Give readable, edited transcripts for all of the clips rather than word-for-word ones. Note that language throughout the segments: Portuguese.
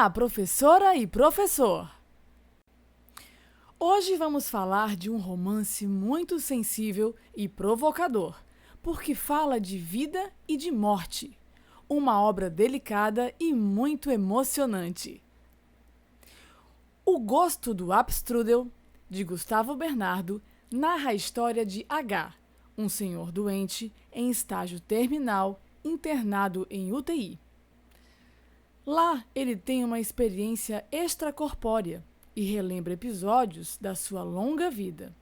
Olá, professora e professor! Hoje vamos falar de um romance muito sensível e provocador, porque fala de vida e de morte. Uma obra delicada e muito emocionante. O Gosto do Abstrudel, de Gustavo Bernardo, narra a história de H, um senhor doente em estágio terminal, internado em UTI. Lá, ele tem uma experiência extracorpórea e relembra episódios da sua longa vida.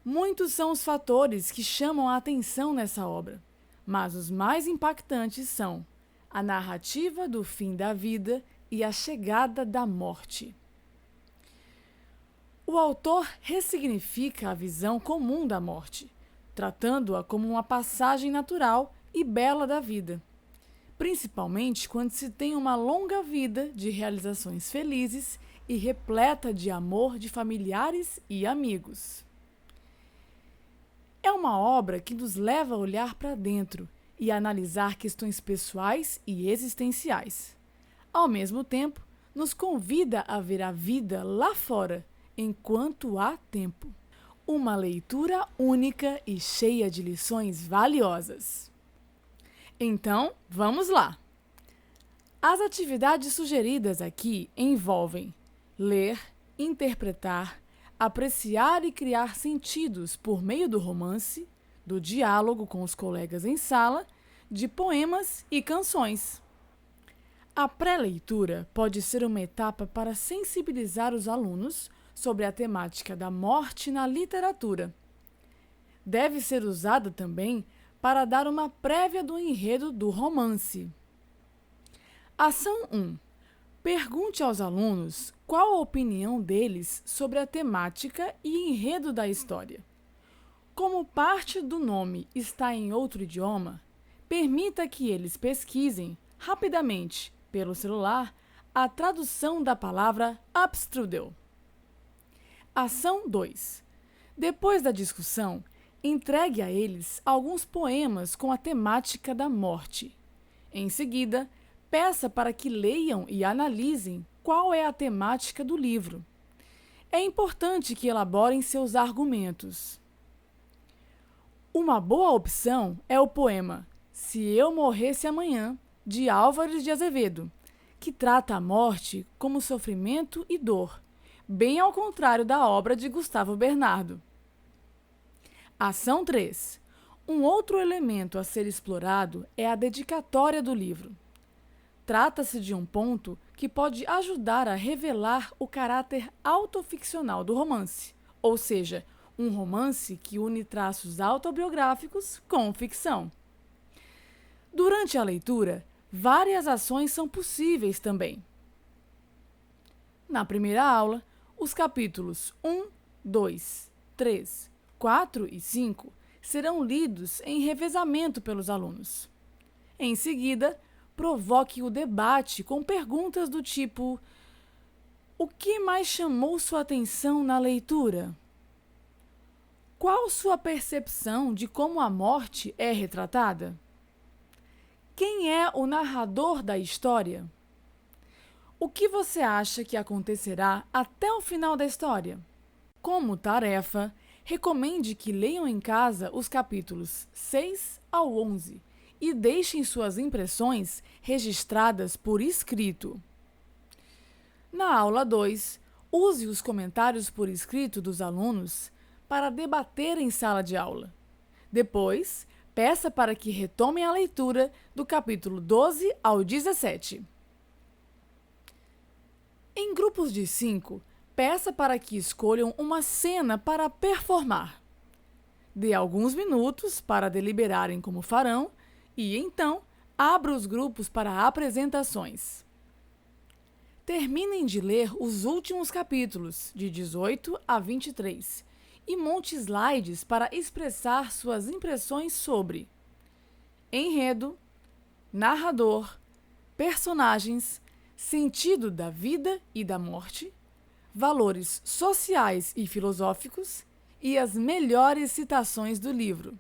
Muitos são os fatores que chamam a atenção nessa obra, mas os mais impactantes são a narrativa do fim da vida e a chegada da morte. O autor ressignifica a visão comum da morte, tratando-a como uma passagem natural e bela da vida, principalmente quando se tem uma longa vida de realizações felizes e repleta de amor de familiares e amigos. É uma obra que nos leva a olhar para dentro e a analisar questões pessoais e existenciais. Ao mesmo tempo, nos convida a ver a vida lá fora, enquanto há tempo. Uma leitura única e cheia de lições valiosas. Então, vamos lá! As atividades sugeridas aqui envolvem ler, interpretar, apreciar e criar sentidos por meio do romance, do diálogo com os colegas em sala, de poemas e canções. A pré-leitura pode ser uma etapa para sensibilizar os alunos sobre a temática da morte na literatura. Deve ser usada também para dar uma prévia do enredo do romance. Ação 1. Pergunte aos alunos qual a opinião deles sobre a temática e enredo da história. Como parte do nome está em outro idioma, permita que eles pesquisem rapidamente, pelo celular, a tradução da palavra Abstrudel. Ação 2. Depois da discussão, entregue a eles alguns poemas com a temática da morte. Em seguida, peça para que leiam e analisem qual é a temática do livro. É importante que elaborem seus argumentos. Uma boa opção é o poema Se Eu Morresse Amanhã, de Álvares de Azevedo, que trata a morte como sofrimento e dor, bem ao contrário da obra de Gustavo Bernardo. Ação 3. Um outro elemento a ser explorado é a dedicatória do livro. Trata-se de um ponto que pode ajudar a revelar o caráter autoficcional do romance, ou seja, um romance que une traços autobiográficos com ficção. Durante a leitura, várias ações são possíveis também. Na primeira aula, os capítulos 1, 2, 3, 4 e 5 serão lidos em revezamento pelos alunos. Em seguida, provoque o debate com perguntas do tipo: o que mais chamou sua atenção na leitura? Qual sua percepção de como a morte é retratada? Quem é o narrador da história? O que você acha que acontecerá até o final da história? Como tarefa, recomende que leiam em casa os capítulos 6 ao 11 e deixem suas impressões registradas por escrito. Na aula 2, use os comentários por escrito dos alunos para debater em sala de aula. Depois, peça para que retomem a leitura do capítulo 12 ao 17. Em grupos de 5, peça para que escolham uma cena para performar. Dê alguns minutos para deliberarem como farão e, então, abra os grupos para apresentações. Terminem de ler os últimos capítulos, de 18 a 23, e monte slides para expressar suas impressões sobre enredo, narrador, personagens, sentido da vida e da morte, valores sociais e filosóficos e as melhores citações do livro.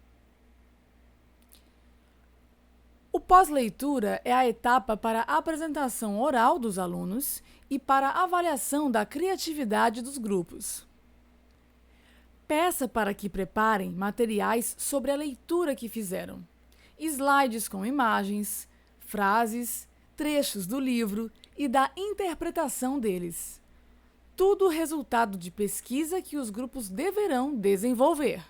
O O pós-leitura é a etapa para a apresentação oral dos alunos e para a avaliação da criatividade dos grupos. Peça para que preparem materiais sobre a leitura que fizeram, slides com imagens, frases, trechos do livro e da interpretação deles. Tudo resultado de pesquisa que os grupos deverão desenvolver.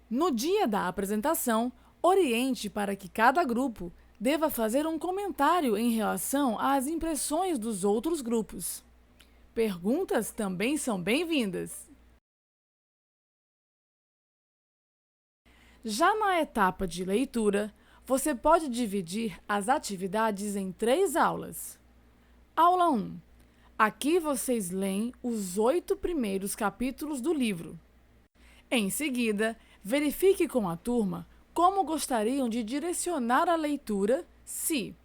No dia da apresentação, oriente para que cada grupo deva fazer um comentário em relação às impressões dos outros grupos. Perguntas também são bem-vindas. Já na etapa de leitura, você pode dividir as atividades em 3 aulas. Aula 1. Aqui vocês leem os 8 primeiros capítulos do livro. Em seguida, verifique com a turma como gostariam de direcionar a leitura se,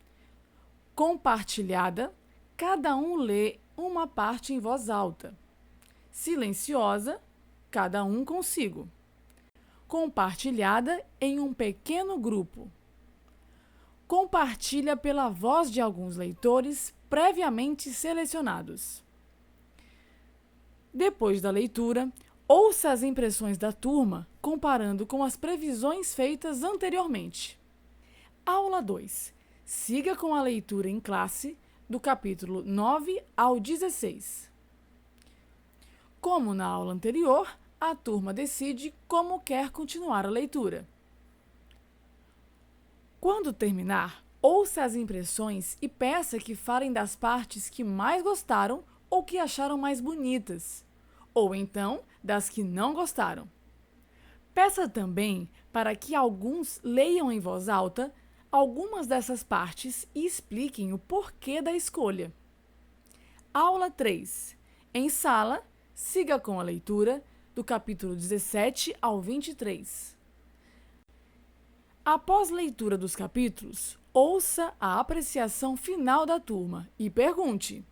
compartilhada, cada um lê uma parte em voz alta. Silenciosa, cada um consigo. Compartilhada em um pequeno grupo. Compartilha pela voz de alguns leitores previamente selecionados. Depois da leitura, ouça as impressões da turma, comparando com as previsões feitas anteriormente. Aula 2. Siga com a leitura em classe, do capítulo 9 ao 16. Como na aula anterior, a turma decide como quer continuar a leitura. Quando terminar, ouça as impressões e peça que falem das partes que mais gostaram ou que acharam mais bonitas, ou então das que não gostaram. Peça também para que alguns leiam em voz alta algumas dessas partes e expliquem o porquê da escolha. Aula 3. Em sala, siga com a leitura do capítulo 17 ao 23. Após leitura dos capítulos, ouça a apreciação final da turma e pergunte: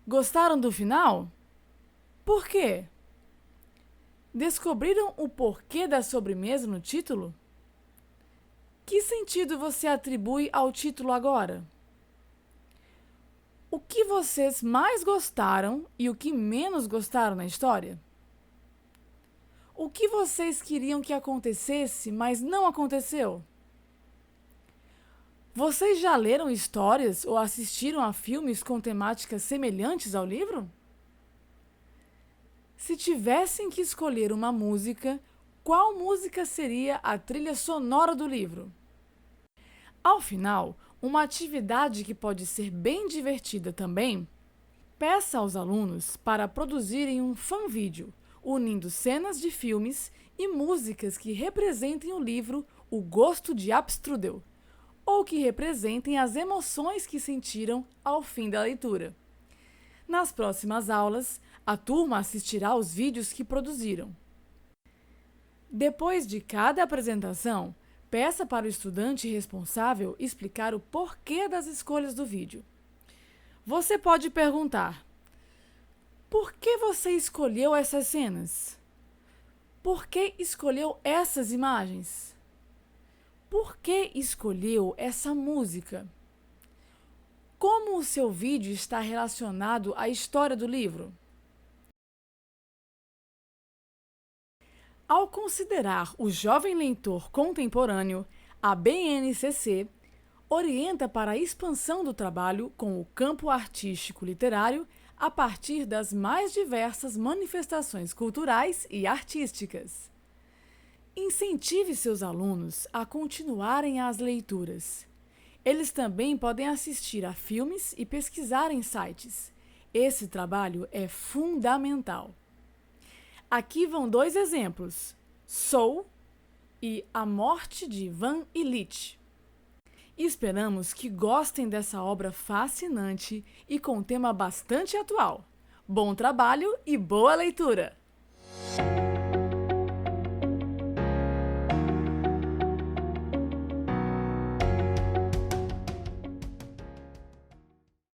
gostaram do final? Por quê? Descobriram o porquê da sobremesa no título? Que sentido você atribui ao título agora? O que vocês mais gostaram e o que menos gostaram na história? O que vocês queriam que acontecesse, mas não aconteceu? Vocês já leram histórias ou assistiram a filmes com temáticas semelhantes ao livro? Se tivessem que escolher uma música, qual música seria a trilha sonora do livro? Ao final, uma atividade que pode ser bem divertida também, peça aos alunos para produzirem um fanvídeo, unindo cenas de filmes e músicas que representem o livro O Gosto de Abstrudel, ou que representem as emoções que sentiram ao fim da leitura. Nas próximas aulas, a turma assistirá aos vídeos que produziram. Depois de cada apresentação, peça para o estudante responsável explicar o porquê das escolhas do vídeo. Você pode perguntar: por que você escolheu essas cenas? Por que escolheu essas imagens? Por que escolheu essa música? Como o seu vídeo está relacionado à história do livro? Ao considerar o jovem leitor contemporâneo, a BNCC orienta para a expansão do trabalho com o campo artístico-literário a partir das mais diversas manifestações culturais e artísticas. Incentive seus alunos a continuarem as leituras. Eles também podem assistir a filmes e pesquisar em sites. Esse trabalho é fundamental. Aqui vão 2 exemplos: Soul e A Morte de Ivan Ilitch. Esperamos que gostem dessa obra fascinante e com tema bastante atual. Bom trabalho e boa leitura!